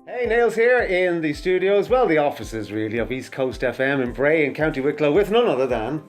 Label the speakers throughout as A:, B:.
A: Hey, Niall's here in the studios, well, the offices really, of East Coast FM in Bray in County Wicklow with none other than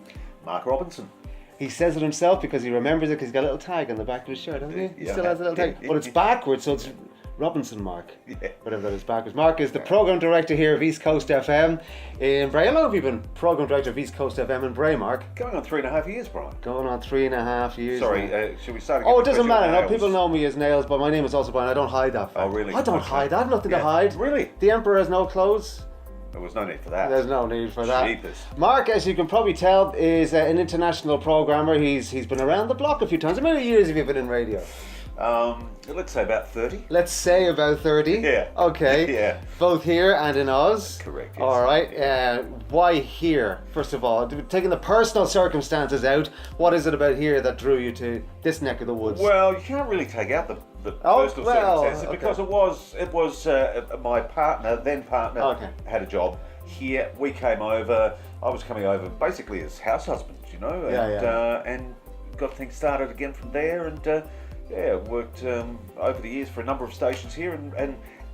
B: Mark Robinson.
A: He says it himself because he remembers it because he's got a little tag on the back of his shirt, hasn't he? He
B: Yeah.
A: still has a little tag, but it's backwards, so it's Robinson Mark.
B: Yeah.
A: Whatever that is backwards. Mark is the programme director here of East Coast FM in Bray. How long have you been programme director of East Coast FM in Bray, Mark?
B: Going on 3.5 years, Brian.
A: Going on 3.5 years.
B: Sorry,
A: now.
B: should we start again?
A: Oh, it doesn't
B: Because
A: matter.
B: your
A: No, people
B: nails-
A: know me as Nails, but my name is also Brian. I don't hide that fact.
B: Oh, really?
A: I don't
B: Okay.
A: hide. I have nothing to
B: Yeah.
A: hide.
B: Really?
A: The Emperor has no clothes.
B: There was no need for that.
A: There's no need for that.
B: Jeepers.
A: Mark, as you can probably tell, is an international programmer. He's been around the block a few times. How many years have you been in radio?
B: Let's say about 30.
A: Let's say about 30.
B: Yeah.
A: Okay.
B: Yeah.
A: Both here and in Oz.
B: Correct, yes.
A: All right. Why here? First of all, taking the personal circumstances out, what is it about here that drew you to this neck of the woods?
B: Well, you can't really take out the
A: Oh,
B: personal
A: well,
B: circumstances
A: okay.
B: because it was my then partner
A: Okay.
B: had a job here. We came over. I was coming over basically as house husband, you know, and got things started again from there, and worked over the years for a number of stations here,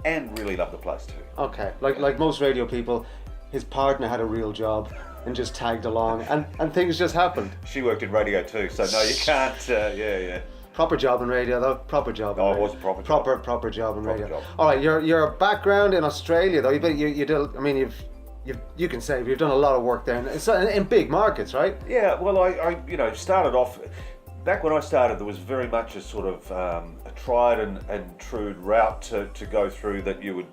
B: and really loved the place too.
A: Okay. Like most radio people, his partner had a real job and just tagged along, and things just happened.
B: She worked in radio too, so no, you can't.
A: Proper job in radio, though. Proper job. In
B: Oh, it
A: radio.
B: was a proper job.
A: Proper job in
B: Proper
A: radio.
B: job.
A: All right, your background in Australia, though. You do. I mean, you can say you've done a lot of work there, in big markets, right?
B: Yeah, well, I started off. Back when I started, there was very much a sort of a tried and true route to go through that you would,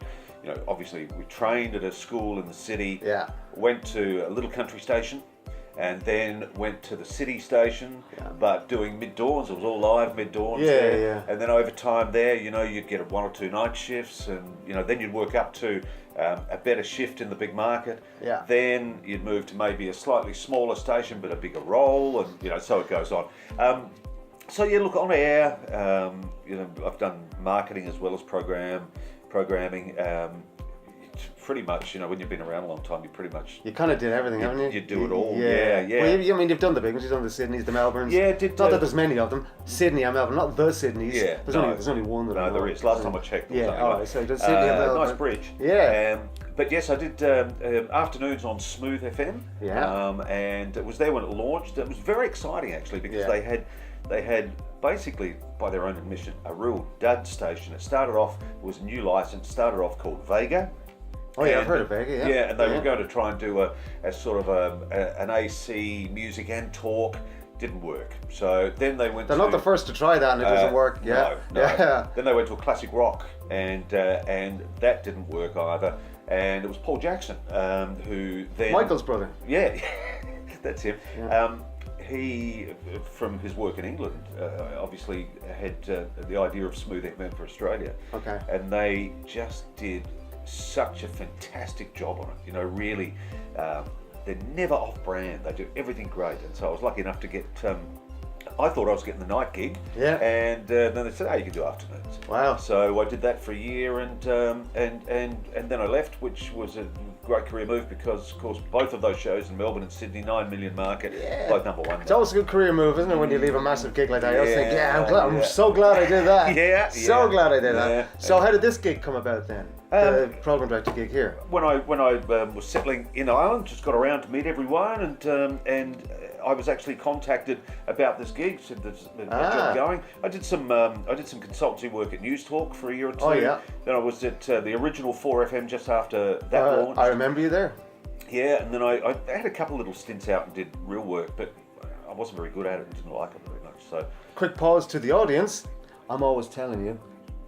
B: obviously we trained at a school in the city.
A: Yeah.
B: Went to a little country station, and then went to the city station,
A: Yeah.
B: but doing mid-dawns. It was all live mid-dawns
A: Yeah,
B: there.
A: yeah.
B: And then over time there, you'd get 1 or 2 night shifts, and then you'd work up to a better shift in the big market.
A: Yeah.
B: Then you'd move to maybe a slightly smaller station, but a bigger role, and so it goes on. So yeah, look, on air, I've done marketing as well as programming. Pretty much, when you've been around a long time, you pretty much
A: You kind of did everything, haven't you?
B: you do it all. Yeah.
A: Well, you've done the big ones. You've done the Sydneys, the Melbournes.
B: Yeah, did
A: Not that there's many of them. Sydney and Melbourne, not the Sydneys.
B: Yeah,
A: There's only one that I
B: No,
A: know.
B: there is. Last time I checked, there was
A: Yeah.
B: only
A: All
B: one.
A: right. So there's Sydney and Melbourne.
B: Nice bridge.
A: Yeah.
B: But yes, I did afternoons on Smooth FM.
A: Yeah.
B: And it was there when it launched. It was very exciting actually because
A: Yeah.
B: they had basically, by their own admission, a real dud station. It started off, it was a new license, started off called Vega.
A: Oh yeah, I've
B: And-
A: heard of Vega. Yeah.
B: Yeah, and they were going to try and do a sort of an AC music and talk. Didn't work. So then they went
A: They're
B: to...
A: not the first to try that, and it doesn't work. Yeah.
B: No.
A: Yeah.
B: Then they went to a classic rock, and that didn't work either. And it was Paul Jackson, who then...
A: Michael's brother.
B: Yeah, that's him.
A: Yeah.
B: He, from his work in England, obviously had the idea of Smooth FM for Australia.
A: Okay.
B: And they just did such a fantastic job on it. Really, they're never off-brand. They do everything great. And so I was lucky enough to get... I thought I was getting the night gig.
A: Yeah.
B: And then they said, you can do afternoons.
A: Wow.
B: So I did that for a year, and then I left, which was a great career move because, of course, both of those shows in Melbourne and Sydney, 9 million market, both number one.
A: It's always a good career move, isn't it, when you leave a massive gig like that? You always think, I'm
B: Yeah.
A: so glad I did that.
B: Yeah,
A: So
B: yeah.
A: glad I did
B: Yeah.
A: that. So how did this gig come about then? The program director gig here.
B: When I was settling in Ireland, just got around to meet everyone, and I was actually contacted about this gig. Said there's a job going. I did some consultancy work at News Talk for a year or two.
A: Oh, yeah.
B: Then I was at the original 4FM just after that launched.
A: I remember you there.
B: Yeah, and then I had a couple little stints out and did real work, but I wasn't very good at it and didn't like it very much. So
A: Quick pause to the audience. I'm always telling you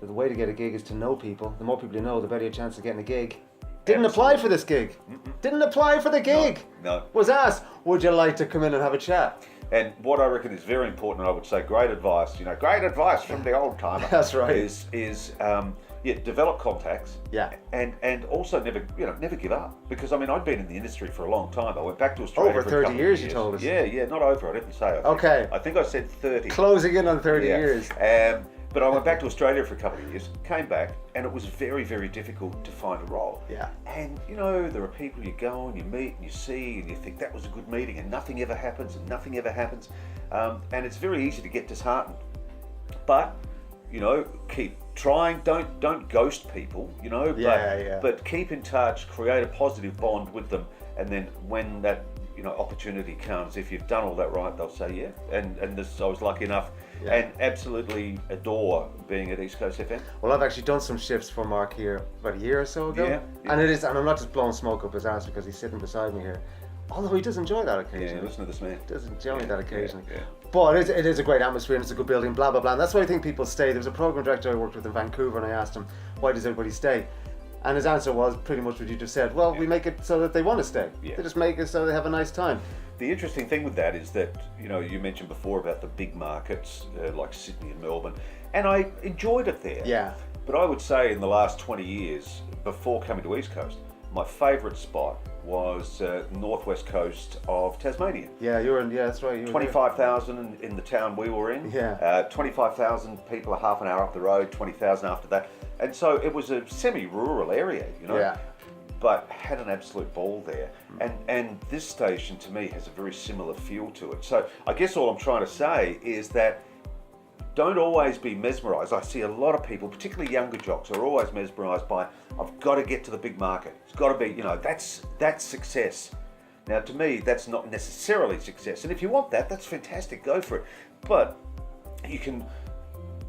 A: that the way to get a gig is to know people. The more people you know, the better your chance of getting a gig. Didn't apply for this gig. Didn't apply for the gig.
B: No.
A: Was asked, would you like to come in and have a chat?
B: And what I reckon is very important, I would say, great advice. Great advice from the old timer.
A: That's right.
B: Is develop contacts.
A: Yeah.
B: And also never give up, because I'd been in the industry for a long time. I went back to Australia
A: Over
B: for a
A: 30
B: couple of
A: years, you told us.
B: Yeah, not over. I didn't say. I think.
A: Okay.
B: I think I said 30.
A: Closing in on 30 years.
B: But I went back to Australia for a couple of years, came back, and it was very, very difficult to find a role.
A: Yeah.
B: And there are people you go and you meet and you see and you think that was a good meeting, and nothing ever happens, and it's very easy to get disheartened. But keep don't ghost people, you know, but keep in touch, create a positive bond with them, and then when that, you know, opportunity comes, if you've done all that right, they'll say yeah. And this, I was lucky enough and absolutely adore being at East Coast FM.
A: Well, I've actually done some shifts for Mark here about a year or so ago.
B: Yeah.
A: And I'm not just blowing smoke up his ass because he's sitting beside me here. Although he does enjoy that occasionally.
B: Yeah, listen to this man.
A: He does enjoy that occasionally.
B: Yeah.
A: But it is a great atmosphere and it's a good building, blah, blah, blah. And that's why I think people stay. There was a program director I worked with in Vancouver and I asked him, why does everybody stay? And his answer was pretty much what you just said. Well, we make it so that they want to stay.
B: Yeah.
A: They just make it so they have a nice time.
B: The interesting thing with that is that, you know, you mentioned before about the big markets like Sydney and Melbourne, and I enjoyed it there.
A: Yeah.
B: But I would say in the last 20 years, before coming to East Coast, my favourite spot was northwest coast of Tasmania.
A: Yeah, that's right.
B: 25,000 in the town we were in.
A: Yeah.
B: 25,000 people a half an hour up the road, 20,000 after that. And so it was a semi-rural area, you know.
A: Yeah.
B: But had an absolute ball there. And this station to me has a very similar feel to it. So I guess all I'm trying to say is that don't always be mesmerised. I see a lot of people, particularly younger jocks, are always mesmerised by, I've got to get to the big market. It's got to be, you know, that's success. Now to me, that's not necessarily success. And if you want that, that's fantastic, go for it. But you can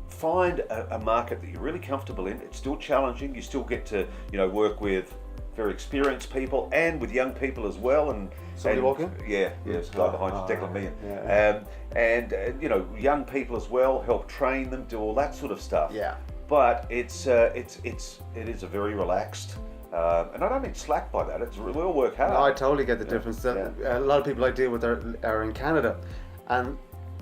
B: find a market that you're really comfortable in. It's still challenging. You still get to, you know, work with very experienced people and with young people as well. And
A: somebody walking?
B: Yeah, there's a guy behind you, Declan Meehan. You know, young people as well, help train them, do all that sort of stuff.
A: Yeah.
B: But it is a very relaxed, and I don't mean slack by that. We all work hard.
A: No, I totally get the difference. A lot of people I deal with are in Canada, and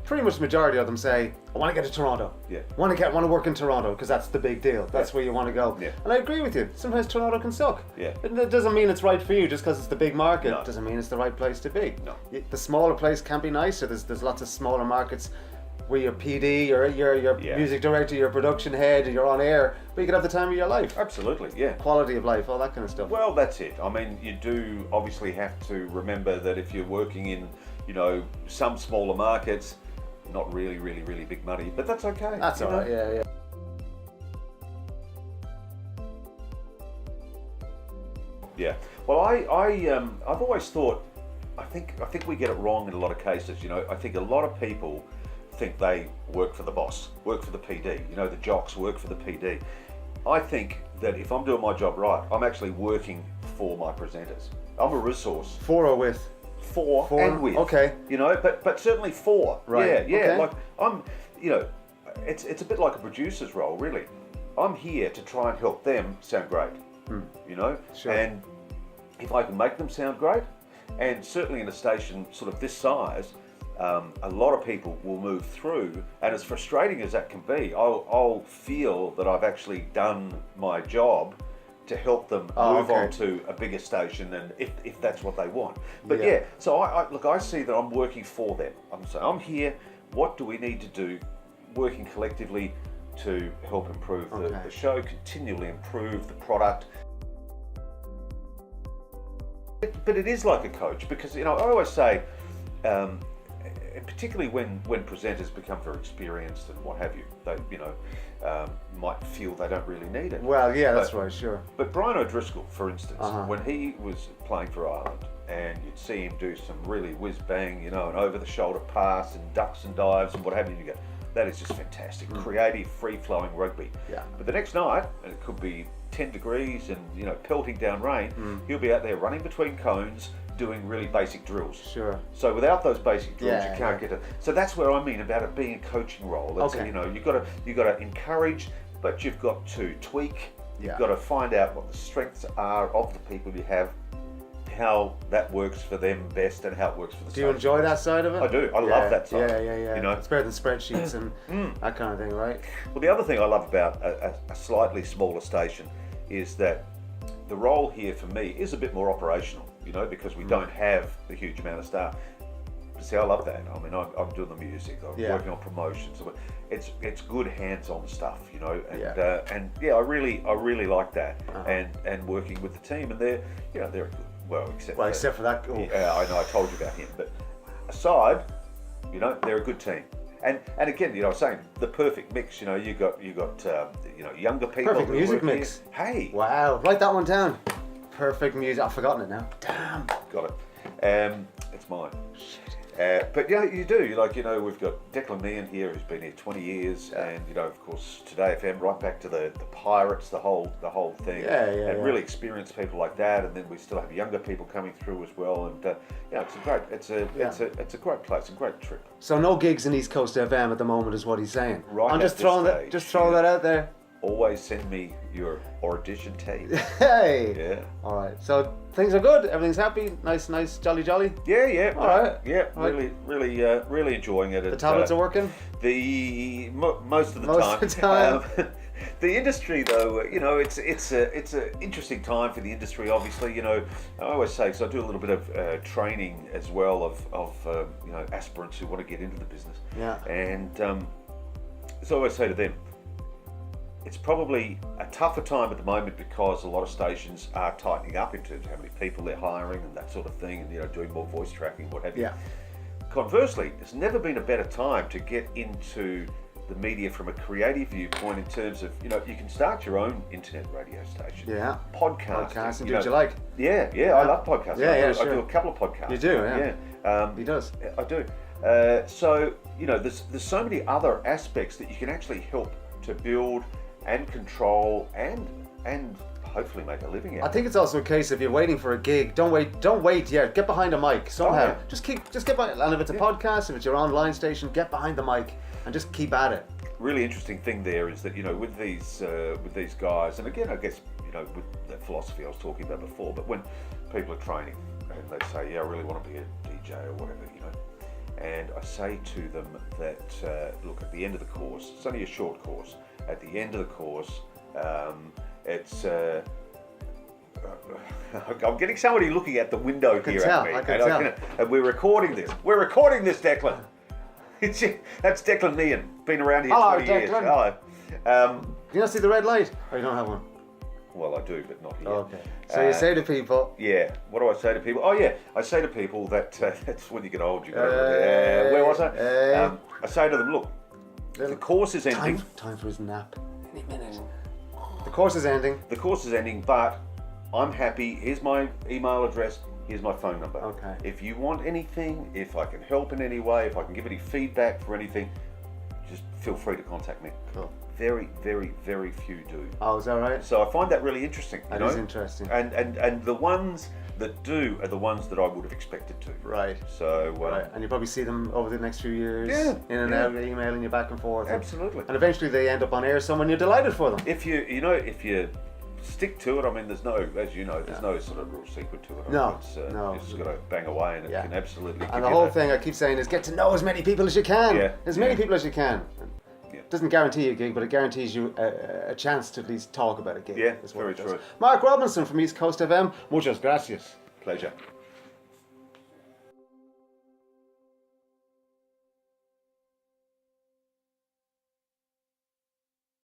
A: pretty much the majority of them say, I want to get to Toronto.
B: Yeah.
A: Want to work in Toronto because that's the big deal. That's where you want to go.
B: Yeah.
A: And I agree with you. Sometimes Toronto can suck.
B: Yeah.
A: It doesn't mean it's right for you just because it's the big market.
B: No.
A: It doesn't mean it's the right place to be.
B: No.
A: The smaller place can be nicer. There's lots of smaller markets where you're PD, you're music director, you're production head, you're on air, but you can have the time of your life.
B: Absolutely, yeah.
A: Quality of life, all that kind of stuff.
B: Well, that's it. I mean, you do obviously have to remember that if you're working in, you know, some smaller markets, not really big money, but that's okay.
A: That's all right, yeah.
B: Yeah. Well, I've always thought, I think we get it wrong in a lot of cases. You know, I think a lot of people think they work for the boss, work for the PD. You know, the jocks work for the PD. I think that if I'm doing my job right, I'm actually working for my presenters. I'm a resource.
A: For or with?
B: For and with.
A: Okay.
B: You know, but certainly for.
A: Right.
B: Yeah.
A: Okay.
B: Like I'm, you know, it's a bit like a producer's role, really. I'm here to try and help them sound great. You know,
A: Sure.
B: And if I can make them sound great, and certainly in a station sort of this size, a lot of people will move through, and as frustrating as that can be, I'll feel that I've actually done my job to help them move on to a bigger station, and if that's what they want. But so I see that I'm working for them. I'm here. What do we need to do, working collectively to help improve the show, continually improve the product. But it is like a coach, because, you know, I always say, particularly when presenters become very experienced and what have you, they, you know, might feel they don't really need it.
A: Well, yeah, that's right, sure.
B: But Brian O'Driscoll, for instance, when he was playing for Ireland, and you'd see him do some really whiz-bang, you know, an over-the-shoulder pass and ducks and dives and what have you, and you go, that is just fantastic, creative, free-flowing rugby.
A: Yeah.
B: But the next night, and it could be 10 degrees and, you know, pelting down rain, he'll be out there running between cones, doing really basic drills.
A: Sure.
B: So without those basic drills, you can't get it. So that's where I mean about it being a coaching role. It's, you know, you've got to encourage, but you've got to tweak. You've got to find out what the strengths are of the people you have, how that works for them best, and how it works for the
A: Do you enjoy that side of it?
B: I do. I love that side.
A: Yeah.
B: You know,
A: it's better than spreadsheets and that kind of thing, right?
B: Well, the other thing I love about a slightly smaller station is that the role here for me is a bit more operational, you know, because we don't have the huge amount of staff. But see, I love that. I mean, I'm doing the music, I'm working on promotions. It's good hands-on stuff, you know, and I really like that, and working with the team, and they're good. Well, except for
A: that.
B: Yeah, I know I told you about him, but aside, you know, they're a good team. And again, I was saying the perfect mix. You got younger people.
A: Perfect
B: who
A: music
B: work
A: mix.
B: Here. Hey,
A: Wow, write that one down. Perfect music. I've forgotten it now. Damn.
B: got it. It's mine. But yeah, you do. We've got Declan Meehan here, who's been here 20 years, and of course, Today FM, right back to the Pirates, the whole thing, and really experienced people like that. And then we still have younger people coming through as well. And it's a great place, a great trip.
A: So no gigs in East Coast FM at the moment, is what he's saying.
B: Right.
A: I'm just throwing that out there.
B: Always send me your audition tape.
A: Hey.
B: Yeah.
A: All right. So things are good. Everything's happy. Nice, jolly.
B: Yeah.
A: All right.
B: Yeah.
A: All right.
B: Really enjoying it.
A: The tablets are working.
B: Most of the time. The industry, though, it's an interesting time for the industry. Obviously, I always say, because I do a little bit of training as well of aspirants who want to get into the business.
A: Yeah.
B: And so I always say to them, it's probably a tougher time at the moment because a lot of stations are tightening up in terms of how many people they're hiring and that sort of thing, and doing more voice tracking, what have you.
A: Yeah.
B: Conversely, there's never been a better time to get into the media from a creative viewpoint in terms of, you can start your own internet radio station.
A: Yeah.
B: Podcasting.
A: Do what you like.
B: Yeah, I love podcasting.
A: Yeah,
B: I do a couple of podcasts.
A: You do, yeah. He does.
B: I do. So, there's so many other aspects that you can actually help to build and control and hopefully make a living out.
A: I think it's also a case if you're waiting for a gig, don't wait yet. Get behind a mic somehow.
B: Oh, yeah.
A: Just get behind. And if it's a podcast, if it's your online station, get behind the mic and just keep at it.
B: Really interesting thing there is that with these guys, and again I guess with that philosophy I was talking about before, but when people are training and they say, I really want to be a DJ or whatever, and I say to them that look, at the end of the course, it's only a short course. At the end of the course, it's. I'm getting somebody looking at the window here at me.
A: I can tell.
B: And we're recording this. We're recording this, Declan. That's Declan Meehan. Been around here 20 years.
A: Declan.
B: Hello.
A: Do you not see the red light? Or you don't have one?
B: Well, I do, but not here.
A: Okay. So you say to people...
B: Yeah. What do I say to people? Oh, yeah. I say to people that that's when you get old. You go, where was I? I say to them, look, the course is ending.
A: Time for his nap. Any minute. The course is ending.
B: The course is ending, but I'm happy. Here's my email address. Here's my phone number.
A: Okay.
B: If you want anything, if I can help in any way, if I can give any feedback for anything, just feel free to contact me.
A: Cool.
B: Very, very, very few do.
A: Oh, is that right?
B: So I find that really interesting.
A: That is interesting.
B: And the ones that do are the ones that I would have expected to.
A: Right.
B: So
A: right. And you probably see them over the next few years.
B: Yeah.
A: In and out, emailing you back and forth.
B: Absolutely.
A: And eventually they end up on air somewhere and you're delighted for them.
B: If you stick to it, I mean, there's no, as you know, there's no sort of real secret to it.
A: No,
B: it's,
A: no.
B: You just got to bang away and it can absolutely.
A: And the whole thing I keep saying is get to know as many people as you can.
B: Yeah.
A: As many people as you can. It doesn't guarantee you a gig, but it guarantees you a chance to at least talk about a gig.
B: Yeah, it's very true.
A: Mark Robinson from East Coast FM. Muchas gracias.
B: Pleasure.